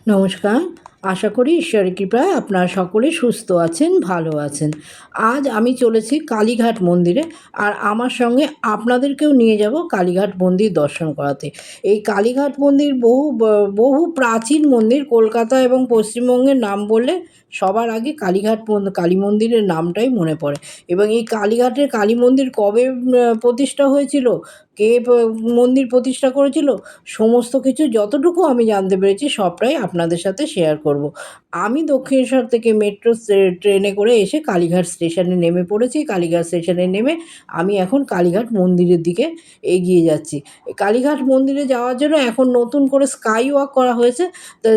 নমস্কার। আশা করি ঈশ্বরের কৃপায় আপনারা সকলে সুস্থ আছেন, ভালো আছেন। আজ আমি চলেছি কালীঘাট মন্দিরে, আর আমার সঙ্গে আপনাদেরকেও নিয়ে যাব কালীঘাট মন্দির দর্শন করাতে। এই কালীঘাট মন্দির বহু প্রাচীন মন্দির। কলকাতা এবং পশ্চিমবঙ্গের নাম বললে সবার আগে কালী মন্দিরের নামটাই মনে পড়ে। এবং এই কালীঘাটের কালী মন্দির কবে প্রতিষ্ঠা হয়েছিল, কে মন্দির প্রতিষ্ঠা করেছিল, সমস্ত কিছু যতটুকু আমি জানতে পেরেছি সবটাই আপনাদের সাথে শেয়ার করব। আমি দক্ষিণেশ্বর থেকে মেট্রো ট্রেনে করে এসে কালীঘাট স্টেশনে নেমে পড়েছি। কালীঘাট স্টেশনে নেমে আমি এখন কালীঘাট মন্দিরের দিকে এগিয়ে যাচ্ছি। কালীঘাট মন্দিরে যাওয়ার জন্য এখন নতুন করে স্কাই ওয়াক করা হয়েছে। তা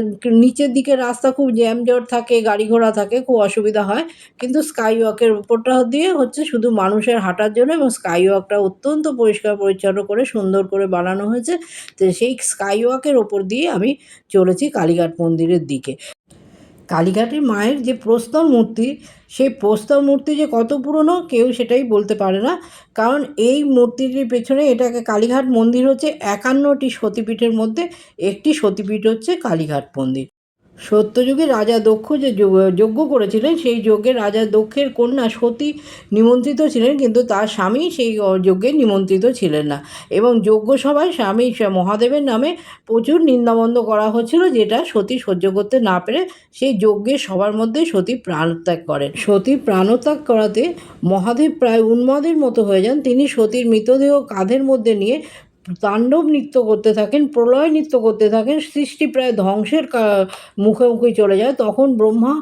নিচের দিকে রাস্তা খুব জ্যামজট থাকে, গাড়ি ঘোড়া থাকে, খুব অসুবিধা হয়। কিন্তু স্কাই ওয়াকের উপরটা দিয়ে হচ্ছে শুধু মানুষের হাঁটার জন্য, এবং স্কাই ওয়াকটা অত্যন্ত পরিষ্কার পরিচ্ছন্ন করে সুন্দর করে বানানো হয়েছে। তো সেই স্কাই ওয়াকের ওপর দিয়ে আমি চলেছি কালীঘাট মন্দিরের দিকে। কালীঘাটের মায়ের যে প্রস্তর মূর্তি, সেই প্রস্তর মূর্তি যে কত পুরনো কেউ সেটাই বলতে পারে না। কারণ এই মূর্তিটির পেছনে, এটাকে কালীঘাট মন্দির হচ্ছে 51টি সতীপীঠের মধ্যে একটি সতীপীঠ হচ্ছে কালীঘাট মন্দির। সত্যযুগে রাজা দক্ষ যে যজ্ঞ করেছিলেন, সেই যজ্ঞে রাজা দক্ষের কন্যা সতী নিমন্ত্রিত ছিলেন, কিন্তু তার স্বামী সেই যজ্ঞে নিমন্ত্রিত ছিলেন না। এবং যজ্ঞ সভায় স্বামী মহাদেবের নামে প্রচুর নিন্দামন্দ করা হচ্ছিল, যেটা সতী সহ্য করতে না পেরে সেই যজ্ঞের সবার মধ্যে সতী প্রাণত্যাগ করেন। সতী প্রাণত্যাগ করাতে মহাদেব প্রায় উন্মাদের মতো হয়ে যান। তিনি সতীর মৃতদেহ কাঁধের মধ্যে নিয়ে তাণ্ডব নৃত্য করতে থাকেন, প্রলয় নৃত্য করতে থাকেন। সৃষ্টি প্রায় ধ্বংসের মুখোমুখি চলে যায়। তখন ব্রহ্মা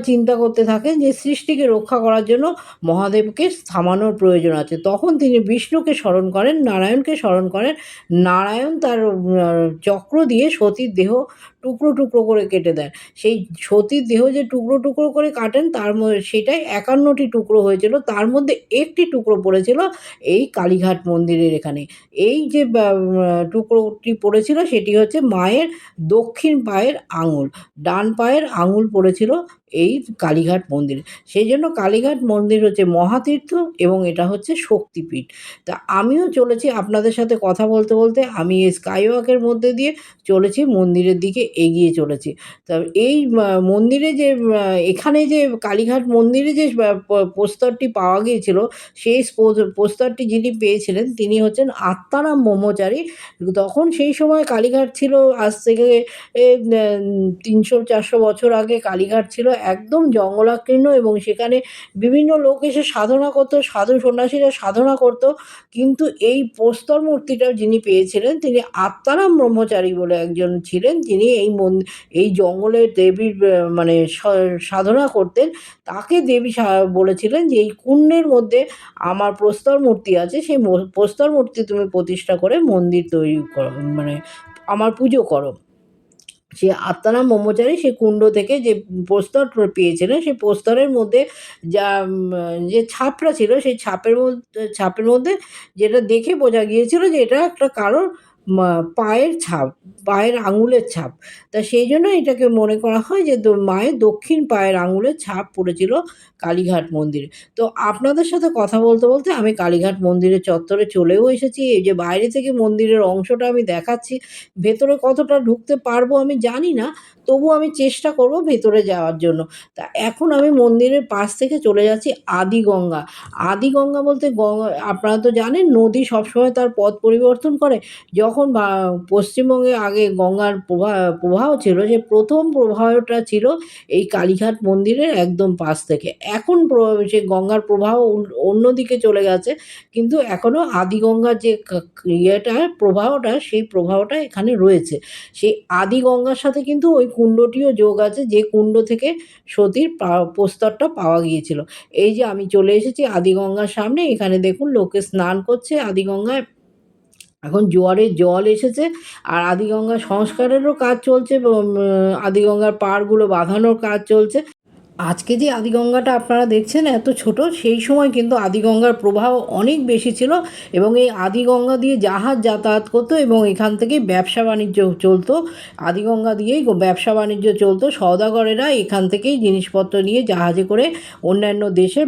চিন্তা করতে থাকেন যে সৃষ্টিকে রক্ষা করার জন্য মহাদেবকে থামানোর প্রয়োজন আছে। তখন তিনি বিষ্ণুকে স্মরণ করেন, নারায়ণকে স্মরণ করেন। নারায়ণ তার চক্র দিয়ে সতীর দেহ টুকরো টুকরো করে কেটে দেন। সেই সতীর দেহ যে টুকরো টুকরো করে কাটেন, তার মধ্যে সেটাই 51টি টুকরো হয়েছিল। তার মধ্যে একটি টুকরো পড়েছিল এই কালীঘাট মন্দিরের এখানে। এই যে টুকরোটি পড়েছিল সেটি হচ্ছে মায়ের দক্ষিণ পায়ের আঙুল। ডান পায়ের আঙুল পড়েছিল এই কালীঘাট মন্দিরে। সেই জন্য কালীঘাট মন্দির হচ্ছে মহাতীর্থ, এবং এটা হচ্ছে শক্তিপীঠ। তা আমিও চলেছি আপনাদের সাথে কথা বলতে বলতে, আমি এই স্কাই ওয়াকের মধ্যে দিয়ে চলেছি, মন্দিরের দিকে এগিয়ে চলেছি। তা এই মন্দিরে যে এখানে যে কালীঘাট মন্দিরে যে প্রস্তরটি পাওয়া গিয়েছিল, সেই প্রস্তরটি যিনি পেয়েছিলেন তিনি হচ্ছেন আত্মারাম ব্রহ্মচারী। তখন সেই সময় কালীঘাট ছিল, আজ থেকে 300-400 বছর আগে কালীঘাট ছিল একদম জঙ্গলাকীর্ণ, এবং সেখানে বিভিন্ন লোক এসে সাধনা করতো, সাধু সন্ন্যাসীরা সাধনা করতো। কিন্তু এই প্রস্তর মূর্তিটা যিনি পেয়েছিলেন তিনি আত্মারাম ব্রহ্মচারী বলে একজন ছিলেন, যিনি এই জঙ্গলে দেবীর মানে সাধনা করতেন। তাকে দেবী বলেছিলেন যে এই কুণ্ডের মধ্যে আমার প্রস্তর মূর্তি আছে, সেই প্রস্তর মূর্তি তুমি প্রতিষ্ঠা করে মন্দির তৈরি করো, মানে আমার পুজো করো। সে আত্মারাম ব্রহ্মচারী সেই কুণ্ড থেকে যে প্রস্তর পেয়েছিলেন, সেই প্রস্তরের মধ্যে যা যে ছাপটা ছিল, সেই ছাপের মধ্যে যেটা দেখে বোঝা গিয়েছিল যে এটা একটা কারোর পায়ের ছাপ, পায়ের আঙুলের ছাপ। তা সেই জন্য এটাকে মনে করা হয় যে মায়ের দক্ষিণ পায়ের আঙুলের ছাপ পড়েছিল কালীঘাট মন্দিরে। তো আপনাদের সাথে কথা বলতে বলতে আমি কালীঘাট মন্দিরের চত্বরে চলেও এসেছি। এই যে বাইরে থেকে মন্দিরের অংশটা আমি দেখাচ্ছি, ভেতরে কতটা ঢুকতে পারবো আমি জানি না, তবুও আমি চেষ্টা করব ভেতরে যাওয়ার জন্য। তা এখন আমি মন্দিরের পাশ থেকে চলে যাচ্ছি আদিগঙ্গা। আদিগঙ্গা বলতে আপনারা তো জানেন নদী সবসময় তার পথ পরিবর্তন করে। যখন পশ্চিমবঙ্গে আগে গঙ্গার প্রবাহ ছিল, যে প্রথম প্রবাহটা ছিল এই কালীঘাট মন্দিরের একদম পাশ থেকে। এখন সে গঙ্গার প্রবাহ অন্যদিকে চলে গেছে, কিন্তু এখনও আদিগঙ্গার যে ইয়েটা প্রবাহটা, সেই প্রবাহটা এখানে রয়েছে। সেই আদিগঙ্গার সাথে কিন্তু ওই কুণ্ডটিও যোগ আছে, যে কুণ্ড থেকে সতীর প্রস্তরটা পাওয়া গিয়েছিল। এই যে আমি চলে এসেছি আদিগঙ্গার সামনে, এখানে দেখুন লোকে স্নান করছে আদিগঙ্গায়। এখন জোয়ারের জল এসেছে, আর আদিগঙ্গা সংস্কারেরও কাজ চলছে, এবং আদিগঙ্গার পাড়গুলো বাঁধানোর কাজ চলছে। আজকে যে আদিগঙ্গাটা আপনারা দেখছেন এত ছোট, সেই সময় কিন্তু আদিগঙ্গার প্রবাহ অনেক বেশি ছিল এবং এই আদিগঙ্গা দিয়ে জাহাজ যাতায়াত করতো এবং এখান থেকেই ব্যবসা বাণিজ্য চলতো। আদিগঙ্গা দিয়েই ব্যবসা বাণিজ্য চলতো, সওদাগরেরা এখান থেকেই জিনিসপত্র নিয়ে জাহাজে করে অন্যান্য দেশে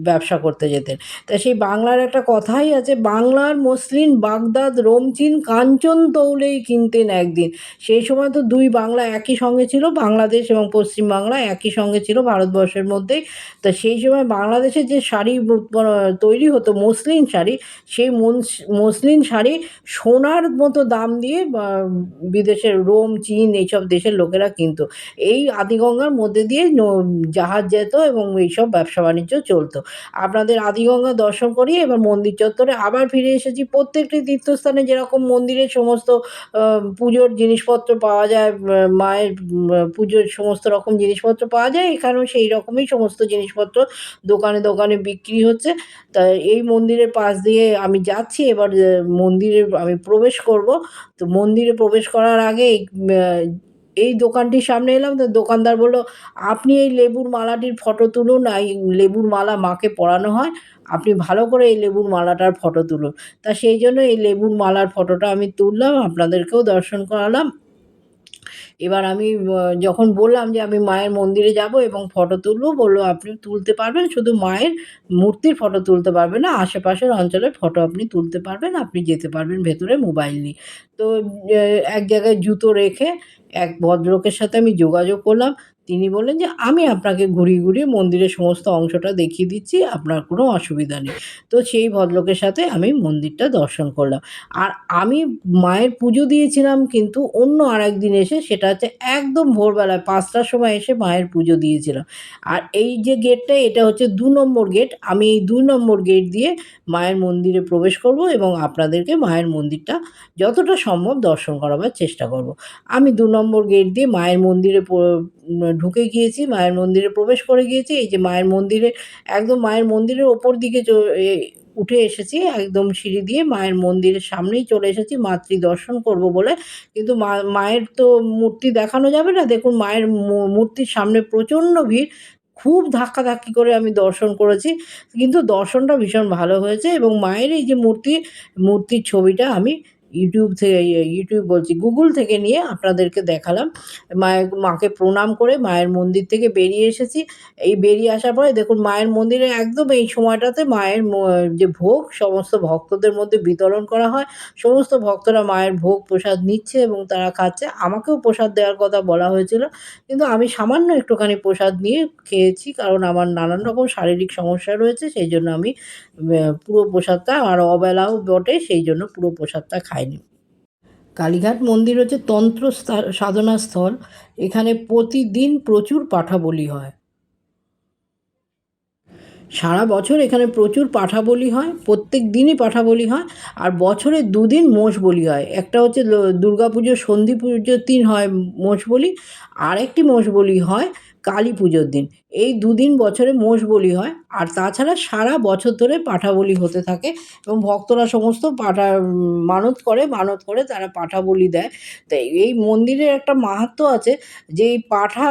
ব্যবসা করতে যেতেন। তা সেই বাংলার একটা কথাই আছে, বাংলার মসলিন বাগদাদ রোমচিন কাঞ্চন তৌলেই কিনতেন একদিন। সেই সময় তো দুই বাংলা একই সঙ্গে ছিল, বাংলাদেশ এবং পশ্চিম বাংলা একই সঙ্গে ছিল ভারতবর্ষের মধ্যেই। তা সেই সময় বাংলাদেশে যে শাড়ি তৈরি হতো মসলিন শাড়ি, সেই মসলিন শাড়ি সোনার মতো দাম দিয়ে বিদেশের রোম চীন এইসব দেশের লোকেরা কিনতো। এই আদিগঙ্গার মধ্যে দিয়ে জাহাজ যেত এবং এইসব ব্যবসা বাণিজ্য চলতো। আপনাদের আদিগঙ্গা দর্শন করিয়ে এবার মন্দির চত্বরে আবার ফিরে এসেছি। প্রত্যেকটি তীর্থস্থানে যেরকম মন্দিরের সমস্ত পুজোর জিনিসপত্র পাওয়া যায়, মায়ের পুজোর সমস্ত রকম জিনিসপত্র পাওয়া যায়, এখানেও সেই রকমই সমস্ত জিনিসপত্র দোকানে দোকানে বিক্রি হচ্ছে। তা এই মন্দিরের পাশ দিয়ে আমি যাচ্ছি, এবার মন্দিরে আমি প্রবেশ করব। তো মন্দিরে প্রবেশ করার আগে এই দোকানটির সামনে এলাম, তো দোকানদার বলল, আপনি এই লেবুর মালাটির ফটো তুলুন, এই লেবুর মালা মাকে পরানো হয়, আপনি ভালো করে এই লেবুর মালাটার ফটো তুলুন। তা সেই জন্য এই লেবুর মালার ফটোটা আমি তুললাম, আপনাদেরকেও দর্শন করালাম। এবার আমি যখন বললাম যে আমি মায়ের মন্দিরে যাব এবং ফটো তুলব, বলল আপনি তুলতে পারবেন, শুধু মায়ের মূর্তির ফটো তুলতে পারবেন না, আশেপাশের অঞ্চলের ফটো আপনি তুলতে পারবেন, আপনি যেতে পারবেন ভেতরে মোবাইল নিয়ে। তো এ এক জায়গায় জুতো রেখে এক ভদ্রলোকের সাথে আমি যোগাযোগ করলাম। তিনি বললেন যে, "আমি আপনাকে ঘুরিয়ে, ঘুরিয়ে মন্দিরের সমস্ত অংশটা দেখিয়ে দিচ্ছি, আপনার কোনো অসুবিধা নেই।" তো সেই ভদ্রলোকের সাথে আমি মন্দিরটা দর্শন করলাম। আর আমি মায়ের পুজো দিয়েছিলাম কিন্তু অন্য আরেকদিন এসে, সেটা হচ্ছে একদম ভোরবেলায় ৫ টার সময় এসে মায়ের পুজো দিয়েছিলাম। আর এই যে গেটটা, এটা হচ্ছে ২ নম্বর গেট। আমি এই ২ নম্বর গেট দিয়ে মায়ের মন্দিরে প্রবেশ করব এবং আপনাদেরকে মায়ের মন্দিরটা যতটা সম্ভব দর্শন করাবার চেষ্টা করব। আমি ২ নম্বর গেট দিয়ে মায়ের মন্দিরে ঢুকে গিয়েছি, মায়ের মন্দিরে প্রবেশ করে গিয়েছি। এই যে মায়ের মন্দিরে, একদম মায়ের মন্দিরের ওপর দিকে উঠে এসেছি, একদম সিঁড়ি দিয়ে মায়ের মন্দিরের সামনেই চলে এসেছি মাতৃ দর্শন করব বলে। কিন্তু মায়ের তো মূর্তি দেখানো যাবে না। দেখুন মায়ের মূর্তির সামনে প্রচণ্ড ভিড়। খুব ধাক্কাধাক্কি করে আমি দর্শন করেছি। কিন্তু দর্শনটা ভীষণ ভালো হয়েছে এবং মায়ের এই যে মূর্তির ছবিটা আমি ইউটিউব বলছি, গুগল থেকে নিয়ে আপনাদেরকে দেখালাম। মাকে প্রণাম করে মায়ের মন্দির থেকে বেরিয়ে এসেছি। এই বেরিয়ে আসার পরে দেখুন মায়ের মন্দিরে একদম এই সময়টাতে মায়ের যে ভোগ সমস্ত ভক্তদের মধ্যে বিতরণ করা হয়। সমস্ত ভক্তরা মায়ের ভোগ প্রসাদ নিচ্ছে এবং তারা খাচ্ছে। আমাকেও প্রসাদ দেওয়ার কথা বলা হয়েছিল। কিন্তু আমি সামান্য একটুখানি প্রসাদ নিয়ে খেয়েছি। কারণ আমার নানান রকম শারীরিক সমস্যা রয়েছে। সেইজন্য আমি পুরো প্রসাদটা, আর অবেলাও বটে, সেইজন্য পুরো প্রসাদটা খাইনি। কালীঘাট মন্দির হচ্ছে তন্ত্র সাধনা স্থল। এখানে প্রতিদিন প্রচুর পাঠা বলি হয়। সারা বছর এখানে প্রচুর পাঠা বলি হয়, প্রত্যেক দিনই পাঠা বলি হয়। আর বছরে ২ দিন মোষ বলি হয়। একটা হচ্ছে দুর্গাপুজোর সন্ধি পুজোর দিন হয় মোষ বলি, আরেকটি মোষ বলি হয় কালী পুজোর দিন। এই ২ দিন বছরে মোষ বলি হয়। আর তাছাড়া সারা বছর ধরে পাঠা বলি হতে থাকে এবং ভক্তরা সমস্ত পাঠা মানত করে তারা পাঠা বলি দেয়। তো এই মন্দিরের একটা মাহাত্ম্য আছে যে এই পাঠা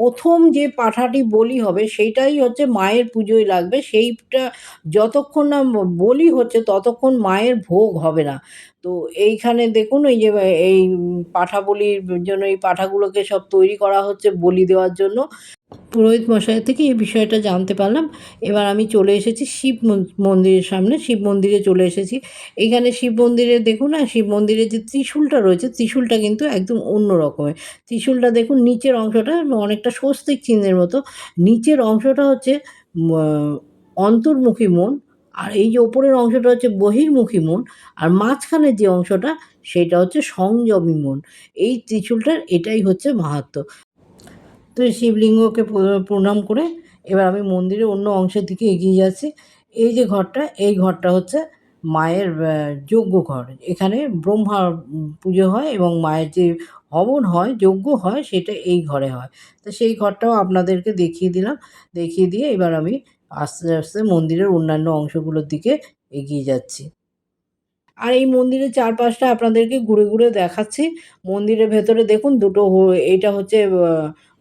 ১ম যে পাঠাটি বলি হবে সেইটাই হচ্ছে মায়ের পুজোয় লাগবে। সেইটা যতক্ষণ না বলি হচ্ছে ততক্ষণ মায়ের ভোগ হবে না। তো এইখানে দেখুন এই যে এই পাঠা বলির জন্য এই পাঠাগুলোকে সব তৈরি করা হচ্ছে বলি দেওয়ার জন্য। পুরোহিত মশাইয়ের থেকে এই বিষয়টা জানতে পারলাম। এবার আমি চলে এসেছি শিব মন্দিরের সামনে, শিব মন্দিরে চলে এসেছি। এইখানে শিব মন্দিরে দেখুন না, শিব মন্দিরের যে ত্রিশূলটা রয়েছে, ত্রিশূলটা কিন্তু একদম অন্য রকমের। ত্রিশূলটা দেখুন নিচের অংশটা অনেকটা স্বস্তিক চিহ্নের মতো। নিচের অংশটা হচ্ছে ম অন্তর্মুখী মন, আর এই যে ওপরের অংশটা হচ্ছে বহির্মুখী মন, আর মাঝখানের যে অংশটা সেইটা হচ্ছে সংযমী মন। এই ত্রিশূলটার এটাই হচ্ছে মাহাত্ম্য। তো এই শিবলিঙ্গকে প্রণাম করে এবার আমি মন্দিরের অন্য অংশের দিকে এগিয়ে যাচ্ছি। এই যে ঘরটা, এই ঘরটা হচ্ছে মায়ের যজ্ঞ ঘর। এখানে ব্রহ্মা পুজো হয় এবং মায়ের যে হবন হয়, যজ্ঞ হয়, সেটা এই ঘরে হয়। তো সেই ঘরটাও আপনাদেরকে দেখিয়ে দিলাম। দেখিয়ে দিয়ে এবার আমি আস্তে, আস্তে মন্দিরের অন্যান্য অংশগুলোর দিকে এগিয়ে যাচ্ছি। আর এই মন্দিরের চারপাশটা আপনাদেরকে ঘুরে, ঘুরে দেখাচ্ছি। মন্দিরের ভেতরে দেখুন দুটো এইটা হচ্ছে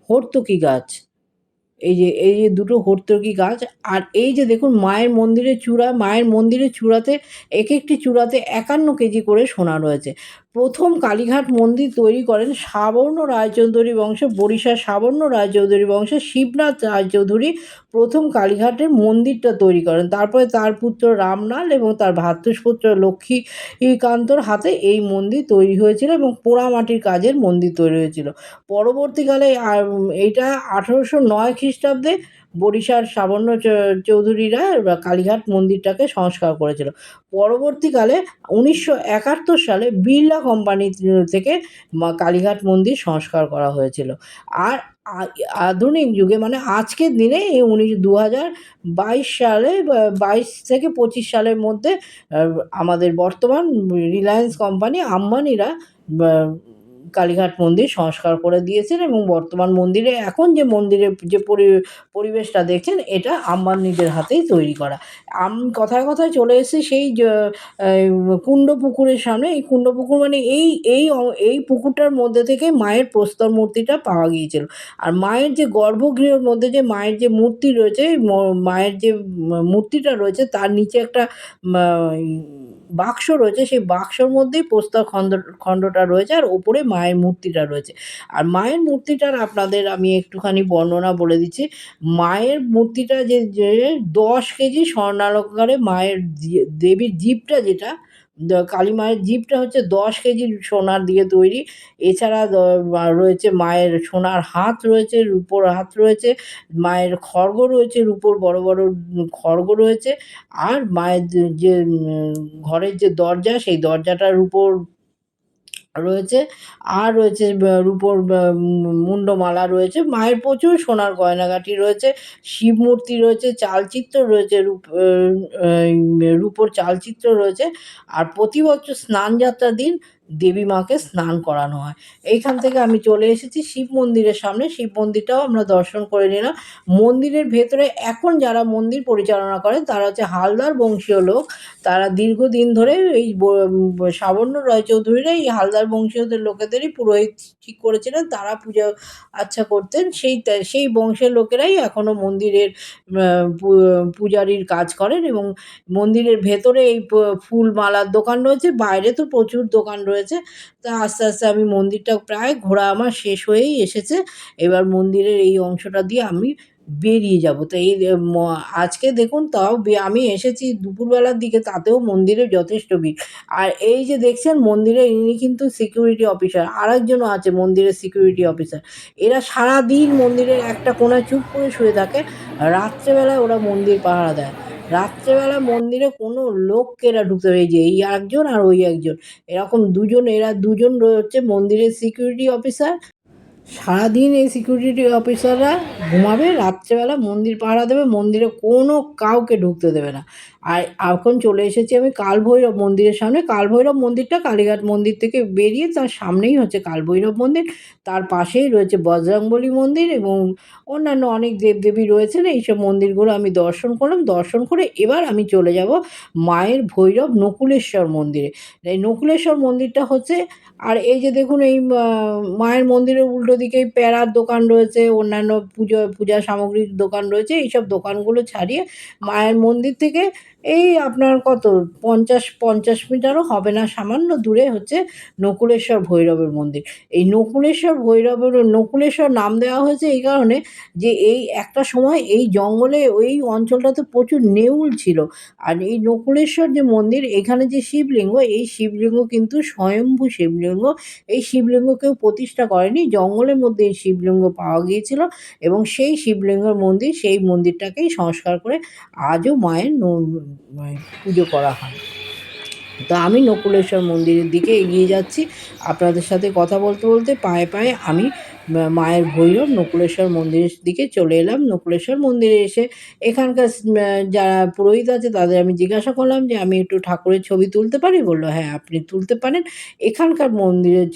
হর্তুকি গাছ। এই যে দুটো হর্তকি গাছ। আর এই যে দেখুন মায়ের মন্দিরের চূড়া, মায়ের মন্দিরের চূড়াতে একেকটি চূড়াতে ৫১ কেজি করে সোনা রয়েছে। প্রথম কালীঘাট মন্দির তৈরি করেন সাবর্ণ রায়চৌধুরী বংশে, বরিশার সাবর্ণ রায়চৌধুরী বংশে শিবনাথ রায়চৌধুরী প্রথম কালীঘাটের মন্দিরটা তৈরি করেন। তারপরে তার পুত্র রামলাল এবং তার ভ্রাতুষ্পুত্র লক্ষ্মীকান্তর হাতে এই মন্দির তৈরি হয়েছিল এবং পোড়ামাটির কাজের মন্দির তৈরি হয়েছিল। পরবর্তীকালে এইটা ১৮০৯ খ্রিস্টাব্দে বরিশার সাবর্ণ চৌধুরীরা কালীঘাট মন্দিরটাকে সংস্কার করেছিল। পরবর্তীকালে ১৯৭১ সালে বিড়লা কোম্পানি থেকে কালীঘাট মন্দির সংস্কার করা হয়েছিল। আর আধুনিক যুগে মানে আজকের দিনে এই ২০২২ সালে ২২ থেকে ২৫ সালের মধ্যে আমাদের বর্তমান রিলায়েন্স কোম্পানি আম্বানিরা কালীঘাট মন্দির সংস্কার করে দিয়েছেন এবং বর্তমান মন্দিরে এখন যে মন্দিরের যে পরিবেশটা দেখছেন এটা আম্বানিদের হাতেই তৈরি করা। কথায় কথায় চলে এসেছি সেই কুণ্ড পুকুরের সামনে। এই কুণ্ড পুকুর মানে এই পুকুরটার মধ্যে থেকে মায়ের প্রস্তর মূর্তিটা পাওয়া গিয়েছিল। আর মায়ের যে গর্ভগৃহের মধ্যে যে মায়ের যে মূর্তি রয়েছে, মায়ের যে মূর্তিটা রয়েছে তার নিচে একটা বাক্স রয়েছে, সেই বাক্সর মধ্যেই প্রস্তর খণ্ডটা রয়েছে আর ওপরে মায়ের মূর্তিটা রয়েছে। আর মায়ের মূর্তিটার আপনাদের আমি একটুখানি বর্ণনা বলে দিচ্ছি। মায়ের মূর্তিটা যে ১০ কেজি স্বর্ণালঙ্কারে মায়ের দেবীর জিভটা যেটা কালী মায়ের জিভটা হচ্ছে ১০ কেজি সোনার দিয়ে তৈরি। এছাড়া রয়েছে মায়ের সোনার হাত রয়েছে, রূপোর হাত রয়েছে, মায়ের খড়গ রয়েছে, রূপোর বড় বড় খড়গ রয়েছে। আর মায়ের যে ঘরের যে দরজা সেই দরজাটার রূপোর রয়েছে। আর রয়েছে রূপোর মুন্ডমালা রয়েছে। মায়ের প্রচুর সোনার গয়নাগাটি রয়েছে, শিব মূর্তি রয়েছে, চালচিত্র রয়েছে, রূপোর চালচিত্র রয়েছে। আর প্রতি বছর স্নানযাত্রার দিন দেবী মাকে স্নান করানো হয়। এইখান থেকে আমি চলে এসেছি শিব মন্দিরের সামনে। শিব মন্দিরটাও আমরা দর্শন করে নিলাম। মন্দিরের ভেতরে এখন যারা মন্দির পরিচালনা করেন তারা হচ্ছে হালদার বংশীয় লোক। তারা দীর্ঘদিন ধরে এই সাবর্ণ রায়চৌধুরীরা এই হালদার বংশীয়দের লোকেদেরই পুরোহিত ঠিক করেছিলেন। তারা পূজা আচ্ছা করতেন। সেই বংশের লোকেরাই এখনও মন্দিরের পূজারীর কাজ করেন এবং মন্দিরের ভেতরে এই ফুল মালার দোকান রয়েছে, বাইরে তো প্রচুর দোকান রয়েছে। তা আস্তে আস্তে আমি মন্দিরটা প্রায় ঘোরা আমার শেষ হয়েই এসেছে। এবার মন্দিরের এই অংশটা দিয়ে আমি বেরিয়ে যাব। তো এই আজকে দেখুন তাও আমি এসেছি দুপুরবেলার দিকে, তাতেও মন্দিরে যথেষ্ট ভিড়। আর এই যে দেখছেন মন্দিরে ইনি কিন্তু সিকিউরিটি অফিসার, আরেকজনও আছে মন্দিরের সিকিউরিটি অফিসার। এরা সারাদিন মন্দিরের একটা কোণায় চুপ করে শুয়ে থাকে, রাত্রেবেলায় ওরা মন্দির পাহারা দেয়। রাত্রেবেলা মন্দিরে কোনো লোককে এরা ঢুকতে দেবে, এই যে এই একজন আর ওই একজন, এরকম এরা দুজন হচ্ছে মন্দিরের সিকিউরিটি অফিসার। সারাদিন এই সিকিউরিটি অফিসাররা ঘুমাবে, রাত্রেবেলা মন্দির পাহারা দেবে, মন্দিরে কোনো কাউকে ঢুকতে দেবে না। আর এখন চলে এসেছি আমি কালভৈরব মন্দিরের সামনে। কালভৈরব মন্দিরটা কালীঘাট মন্দির থেকে বেরিয়ে তার সামনেই হচ্ছে কালভৈরব মন্দির। তার পাশেই রয়েছে বজরংবলী মন্দির এবং অন্যান্য অনেক দেবদেবী রয়েছেন। এইসব মন্দিরগুলো আমি দর্শন করলাম। দর্শন করে এবার আমি চলে যাব মায়ের ভৈরব নকুলেশ্বর মন্দিরে। এই নকুলেশ্বর মন্দিরটা হচ্ছে, আর এই যে দেখুন এই মায়ের মন্দিরের উল্টো দিকেই প্যারার দোকান রয়েছে, অন্যান্য পূজা সামগ্রীর দোকান রয়েছে। এইসব দোকানগুলো ছাড়িয়ে মায়ের মন্দির থেকে এই আপনার কত ৫০ মিটারও হবে না, সামান্য দূরে হচ্ছে নকুলেশ্বর ভৈরবের মন্দির। এই নকুলেশ্বর নাম দেওয়া হয়েছে এই কারণে যে এই একটা সময় এই জঙ্গলে ওই অঞ্চলটাতে প্রচুর নেউল ছিল। আর এই নকুলেশ্বর যে মন্দির, এখানে যে শিবলিঙ্গ, এই শিবলিঙ্গ কিন্তু স্বয়ম্ভু শিবলিঙ্গ। এই শিবলিঙ্গ কেউ প্রতিষ্ঠা করেনি, জঙ্গলের মধ্যে এই শিবলিঙ্গ পাওয়া গিয়েছিল এবং সেই শিবলিঙ্গের মন্দির, সেই মন্দিরটাকেই সংস্কার করে আজও মায়ের পুজো করা হয়। তো আমি নকুলেশ্বর মন্দিরের দিকে এগিয়ে যাচ্ছি। আপনাদের সাথে কথা বলতে বলতে পায়ে পায়ে আমি মায়ের ভৈরব নকুলেশ্বর মন্দিরের দিকে চলে এলাম। নকুলেশ্বর মন্দিরে এসে এখানকার যারা পুরোহিত আছে তাদের আমি জিজ্ঞাসা করলাম যে আমি একটু ঠাকুরের ছবি তুলতে পারি? বলল হ্যাঁ আপনি তুলতে পারেন। এখানকার মন্দিরের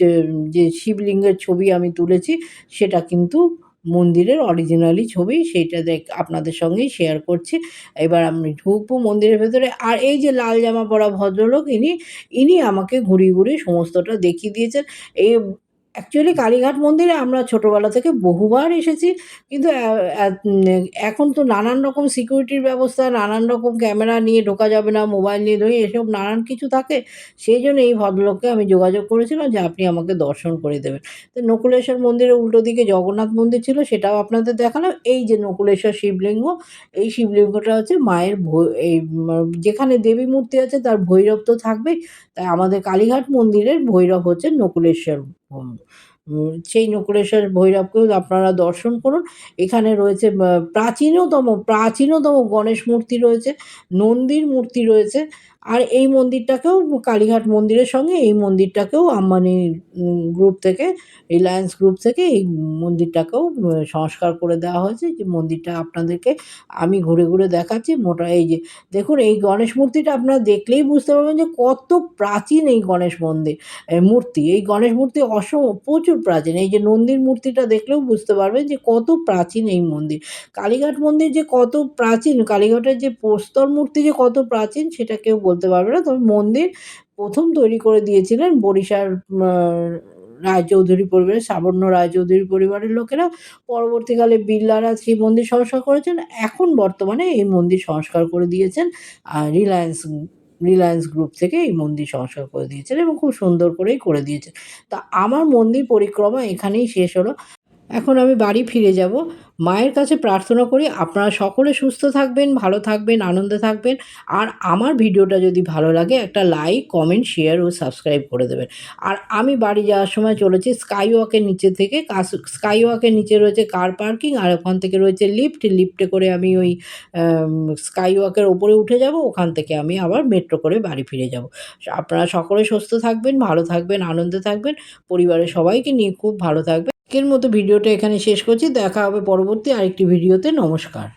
যে শিবলিঙ্গের ছবি আমি তুলেছি সেটা কিন্তু মন্দিরের অরিজিনালি ছবি, সেইটা আপনাদের সঙ্গেই শেয়ার করছি। এবার আমি ঢুকবো মন্দিরের ভেতরে। আর এই যে লাল জামা পরা ভদ্রলোক, ইনি আমাকে ঘুরিয়ে ঘুরিয়ে সমস্তটা দেখিয়ে দিয়েছেন। এই অ্যাকচুয়ালি কালীঘাট মন্দিরে আমরা ছোটোবেলা থেকে বহুবার এসেছি। কিন্তু এখন তো নানান রকম সিকিউরিটির ব্যবস্থা, নানান রকম ক্যামেরা নিয়ে ঢোকা যাবে না, মোবাইল নিয়ে এসব নানান কিছু থাকে। সেইজন্য এই ভদ্রলোককে আমি যোগাযোগ করেছিলাম যে আপনি আমাকে দর্শন করে দেবেন। তো নকুলেশ্বর মন্দিরের উল্টো দিকে জগন্নাথ মন্দির ছিল, সেটাও আপনাদের দেখালাম। এই যে নকুলেশ্বর শিবলিঙ্গ, এই শিবলিঙ্গটা হচ্ছে মায়ের এই যেখানে দেবী মূর্তি আছে তার ভৈরব তো থাকবেই। তাই আমাদের কালীঘাট মন্দিরের ভৈরব হচ্ছেন নকুলেশ্বর। হুম, সেই নকুলেশ্বর ভৈরবকেও আপনারা দর্শন করুন। এখানে রয়েছে প্রাচীনতম গণেশ মূর্তি রয়েছে, নন্দীর মূর্তি রয়েছে। আর এই মন্দিরটাকেও কালীঘাট মন্দিরের সঙ্গে এই মন্দিরটাকেও আম্বানি গ্রুপ থেকে, রিলায়েন্স গ্রুপ থেকে এই মন্দিরটাকেও সংস্কার করে দেওয়া হয়েছে। যে মন্দিরটা আপনাদেরকে আমি ঘুরে, ঘুরে দেখাচ্ছি। এই যে দেখুন, এই গণেশ মূর্তিটা আপনারা দেখলেই বুঝতে পারবেন যে কত প্রাচীন এই গণেশ মূর্তি। এই গণেশ মূর্তি প্রচুর প্রাচীন। এই যে নন্দীর মূর্তিটা দেখলেও বুঝতে পারবেন যে কত প্রাচীন এই মন্দির। কালীঘাট মন্দির যে কত প্রাচীন, কালীঘাটের যে প্রস্তর মূর্তি যে কত প্রাচীন সেটা কেউ বলতে পারবে না। তবে মন্দির ১ম তৈরি করে দিয়েছিলেন বড়িশার আ রায়চৌধুরী পরিবারের, সাবর্ণ রায়চৌধুরী পরিবারের লোকেরা। পরবর্তীকালে বিড়লারা সেই মন্দির সংস্কার করেছেন। এখন বর্তমানে এই মন্দির সংস্কার করে দিয়েছেন রিলায়েন্স গ্রুপ থেকে এই মন্দির সংস্কার করে দিয়েছেন এবং খুব সুন্দর করেই করে দিয়েছেন। তা আমার মন্দির পরিক্রমা এখানেই শেষ হলো। এখন আমি বাড়ি ফিরে যাব। মায়ের কাছে প্রার্থনা করি আপনারা সকলে সুস্থ থাকবেন, ভালো থাকবেন, আনন্দে থাকবেন। আর আমার ভিডিওটা যদি ভালো লাগে একটা লাইক, কমেন্ট, শেয়ার ও সাবস্ক্রাইব করে দেবেন। আর আমি বাড়ি যাওয়ার সময় চলেছি স্কাইওয়াকের নিচে থেকে, স্কাইওয়াকের নিচে রয়েছে কার পার্কিং আর ওখান থেকে রয়েছে লিফট। লিফটে করে আমি ওই স্কাইওয়াকের ওপরে উঠে যাব। ওখান থেকে আমি আবার মেট্রো করে বাড়ি ফিরে যাব। আপনারা সকলে সুস্থ থাকবেন, ভালো থাকবেন, আনন্দে থাকবেন। পরিবারের সবাইকে নিয়ে খুব ভালো থাকবেন। আজকের মতো ভিডিওটা এখানে শেষ করছি। দেখা হবে পরবর্তী আরেকটি ভিডিওতে। নমস্কার।